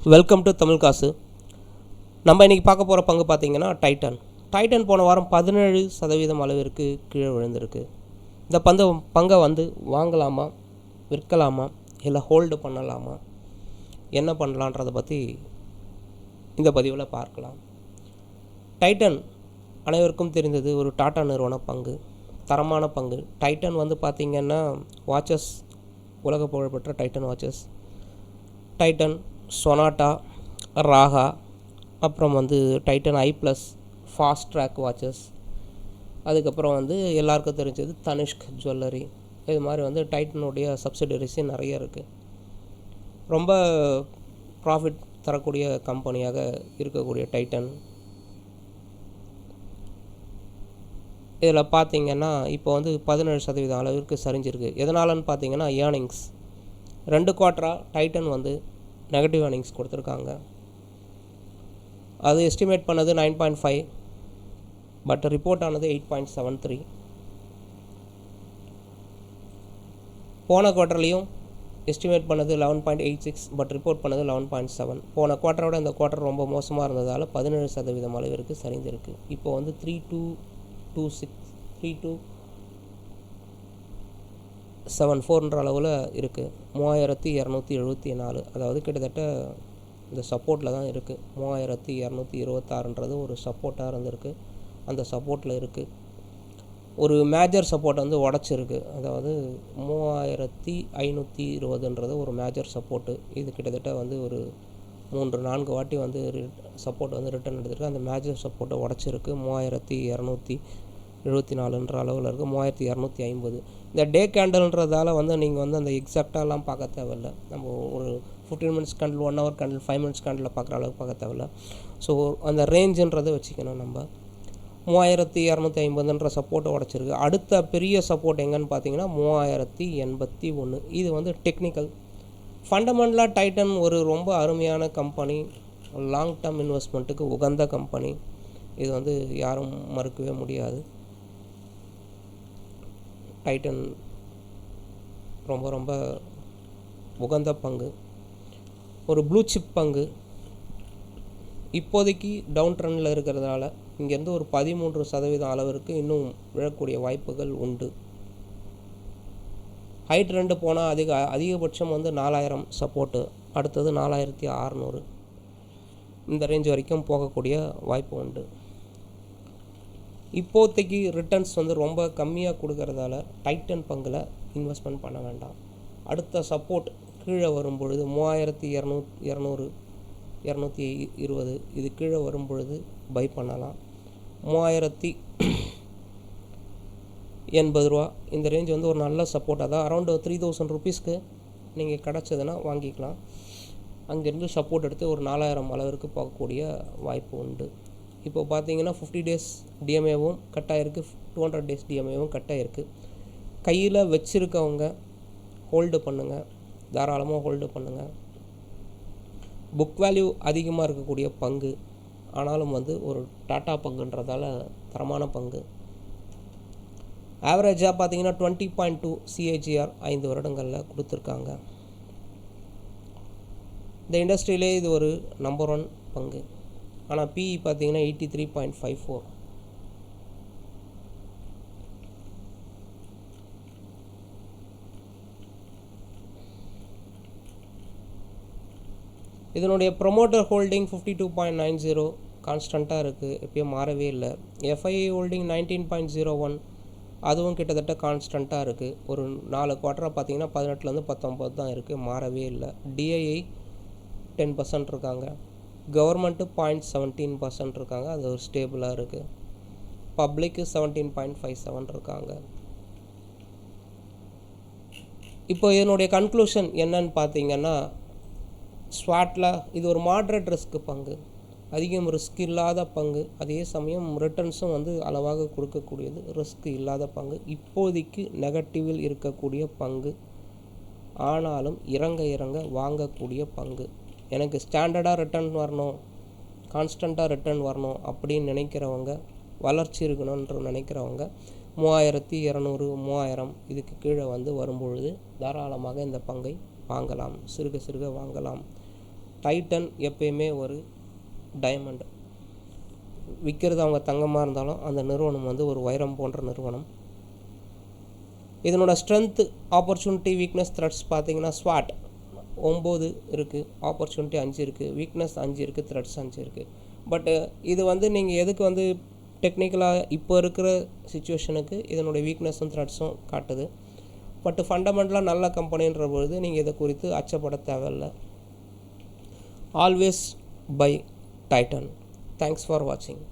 Welcome to Tamil காசு. நம்ம இன்றைக்கி பார்க்க போகிற பங்கு பார்த்திங்கன்னா டைட்டன் போன வாரம் 17% அளவிற்கு கீழே விழுந்திருக்கு. இந்த பங்கை வாங்கலாமா, விற்கலாமா, இல்லை ஹோல்டு பண்ணலாமா, என்ன பண்ணலான்றதை பற்றி இந்த பதிவில் பார்க்கலாம். டைட்டன் அனைவருக்கும் தெரிந்தது ஒரு டாடா நிறுவன பங்கு, தரமான பங்கு. டைட்டன் பார்த்திங்கன்னா வாட்சஸ், உலக புகழ்பெற்ற Titan watches, Titan, Sonata, Raga, அப்புறம் Titan eye plus, fast track watches, அதுக்கப்புறம் எல்லாருக்கும் தெரிஞ்சது தனிஷ்க் ஜுவல்லரி. இது மாதிரி டைட்டனுடைய சப்சிடரிஸே நிறைய இருக்குது. ரொம்ப ப்ராஃபிட் தரக்கூடிய கம்பெனியாக இருக்கக்கூடிய டைட்டன். இதில் பார்த்திங்கன்னா இப்போ 17% அளவிற்கு சரிஞ்சிருக்கு. எதனாலன்னு பார்த்தீங்கன்னா ஏர்னிங்ஸ் 2 குவார்ட்டராக டைட்டன் நெகட்டிவ் ஏர்னிங்ஸ் கொடுத்துருக்காங்க. அது எஸ்டிமேட் பண்ணது 9.5, பட் ரிப்போர்ட் ஆனது 8.73. போன குவார்ட்டர்லேயும் எஸ்டிமேட் பண்ணது 11.86, பட் ரிப்போர்ட் பண்ணது 11.7. போன குவார்ட்டரோட இந்த குவார்ட்டர் ரொம்ப மோசமாக இருந்ததால் 17% அளவிற்கு சரிஞ்சிருக்கு. இப்போ 3274 அளவில் இருக்குது. 3274, அதாவது கிட்டத்தட்ட இந்த சப்போர்ட்டில் தான் இருக்குது. 3226 ஒரு சப்போர்ட்டாக இருந்திருக்கு. அந்த சப்போர்ட்டில் இருக்குது. ஒரு மேஜர் சப்போர்ட் உடச்சிருக்கு. அதாவது 3520 ஒரு மேஜர் சப்போர்ட்டு. இது கிட்டத்தட்ட ஒரு 3-4 வாட்டி சப்போர்ட் ரிட்டர்ன் எடுத்துருக்கு. அந்த மேஜர் சப்போர்ட்டை உடச்சிருக்கு. 3274 அளவில் இருக்குது. 3250. இந்த டே கேண்டல்ன்றதால நீங்கள் அந்த எக்ஸாக்டாலாம் பார்க்க தேவையில்லை. நம்ம ஒரு 15 minutes candle, 1 hour candle, 5 minutes candle பார்க்குற அளவுக்கு பார்க்க தேவையில்லை. ஸோ அந்த ரேஞ்சுன்றதை வச்சுக்கணும். நம்ம 3250 சப்போர்ட்டை உடச்சிருக்கு. அடுத்த பெரிய சப்போர்ட் எங்கன்னு பார்த்தீங்கன்னா 3081. இது டெக்னிக்கல். ஃபண்டமெண்டலாக டைட்டன் ஒரு ரொம்ப அருமையான கம்பெனி, லாங் டேர்ம் இன்வெஸ்ட்மெண்ட்டுக்கு உகந்த கம்பெனி. இது யாரும் மறுக்கவே முடியாது. டைட்டன் ரொம்ப ரொம்ப உகந்த பங்கு, ஒரு ப்ளூ சிப் பங்கு. இப்போதைக்கு டவுன் ட்ரெண்டில் இருக்கிறதால இங்கேருந்து ஒரு 13% அளவிற்கு இன்னும் விழக்கூடிய வாய்ப்புகள் உண்டு. ஹை ட்ரெண்டு போனால் அதிகபட்சம் 4000 சப்போர்ட்டு, அடுத்தது 4600, இந்த ரேஞ்ச் வரைக்கும் போகக்கூடிய வாய்ப்பு உண்டு. இப்போதைக்கு ரிட்டர்ன்ஸ் ரொம்ப கம்மியாக கொடுக்கறதால டைட்டன் பங்கில் இன்வெஸ்ட்மெண்ட் பண்ண வேண்டாம். அடுத்த சப்போர்ட் கீழே வரும்பொழுது 3200, 220 இது கீழே வரும்பொழுது பை பண்ணலாம். 3080 ரூபா இந்த ரேஞ்ச் ஒரு நல்ல சப்போர்ட். அதான் அரௌண்ட் 3000 ருபீஸ்க்கு நீங்கள் கிடச்சதுன்னா வாங்கிக்கலாம். அங்கேருந்து சப்போர்ட் எடுத்து ஒரு 4000 அளவிற்கு போகக்கூடிய வாய்ப்பு உண்டு. இப்போ பார்த்தீங்கன்னா 50 டேஸ் டிஎம்ஏவும் கட் ஆகிருக்கு, 200 டேஸ் டிஎம்ஏவும் கட் ஆகிருக்கு. கையில் வச்சுருக்கவங்க ஹோல்டு பண்ணுங்கள், தாராளமாக ஹோல்டு பண்ணுங்கள். புக் வேல்யூ அதிகமாக இருக்கக்கூடிய பங்கு, ஆனாலும் ஒரு டாட்டா பங்குன்றதால தரமான பங்கு. ஆவரேஜாக பார்த்தீங்கன்னா 20.2 CAGR 5 வருடங்களில் கொடுத்துருக்காங்க. இந்த இண்டஸ்ட்ரியிலே இது ஒரு நம்பர் 1 பங்கு. ஆனால் PE பார்த்தீங்கன்னா 83.54. இதனுடைய ப்ரொமோட்டர் ஹோல்டிங் 52.90 கான்ஸ்டண்ட்டாக இருக்குது, எப்பயும் மாறவே இல்லை. FII ஹோல்டிங் 19.01, அதுவும் கிட்டத்தட்ட கான்ஸ்டண்ட்டாக இருக்குது. ஒரு 4 குவார்ட்டராக பார்த்தீங்கன்னா 18 19 தான் இருக்குது, மாறவே இல்லை. DII 10% இருக்காங்க. கவர்மெண்ட்டு 0.17% இருக்காங்க, அது ஒரு ஸ்டேபிளாக இருக்குது. பப்ளிக்கு 17.57 இருக்காங்க. இப்போ இதனுடைய கன்க்ளூஷன் என்னன்னு பார்த்தீங்கன்னா, ஸ்வாட்டில் இது ஒரு மாட்ரேட் ரிஸ்க் பங்கு, அதிகம் ரிஸ்க் இல்லாத பங்கு. அதே சமயம் ரிட்டர்ன்ஸும் அளவாக கொடுக்கக்கூடியது, ரிஸ்க் இல்லாத பங்கு. இப்போதைக்கு நெகட்டிவில் இருக்கக்கூடிய பங்கு, ஆனாலும் இறங்க வாங்கக்கூடிய பங்கு. எனக்கு ஸ்டாண்டர்டாக ரிட்டர்ன் வரணும், கான்ஸ்டண்ட்டாக ரிட்டர்ன் வரணும் அப்படின்னு நினைக்கிறவங்க, வளர்ச்சி இருக்கணுன்ற நினைக்கிறவங்க 3200, 3000 இதுக்கு கீழே வரும்பொழுது தாராளமாக இந்த பங்கை வாங்கலாம், சிறுக வாங்கலாம். டைட்டன் எப்பயுமே ஒரு டைமண்ட். விற்கிறது அவங்க தங்கமாக இருந்தாலும் அந்த நிறுவனம் வந்து ஒரு வைரம் போன்ற நிறுவனம். இதனோட ஸ்ட்ரென்த்து, ஆப்பர்ச்சுனிட்டி, வீக்னஸ், த்ரெட்ஸ் பார்த்தீங்கன்னா ஸ்வாட் 9 இருக்குது, ஆப்பர்ச்சுனிட்டி 5 இருக்குது, வீக்னஸ் 5 இருக்குது, த்ரெட்ஸ் 5 இருக்குது. பட்டு இது வந்து நீங்கள் எதுக்கு வந்து டெக்னிக்கலாக இப்போ இருக்கிற சுச்சுவேஷனுக்கு இதனுடைய வீக்னஸும் த்ரெட்ஸும் காட்டுது. பட்டு ஃபண்டமெண்டலாக நல்ல கம்பெனின்ற பொழுது நீங்கள் இதை குறித்து அச்சப்பட தேவையில்லை. Always buy Titan. Thanks for வாட்சிங்.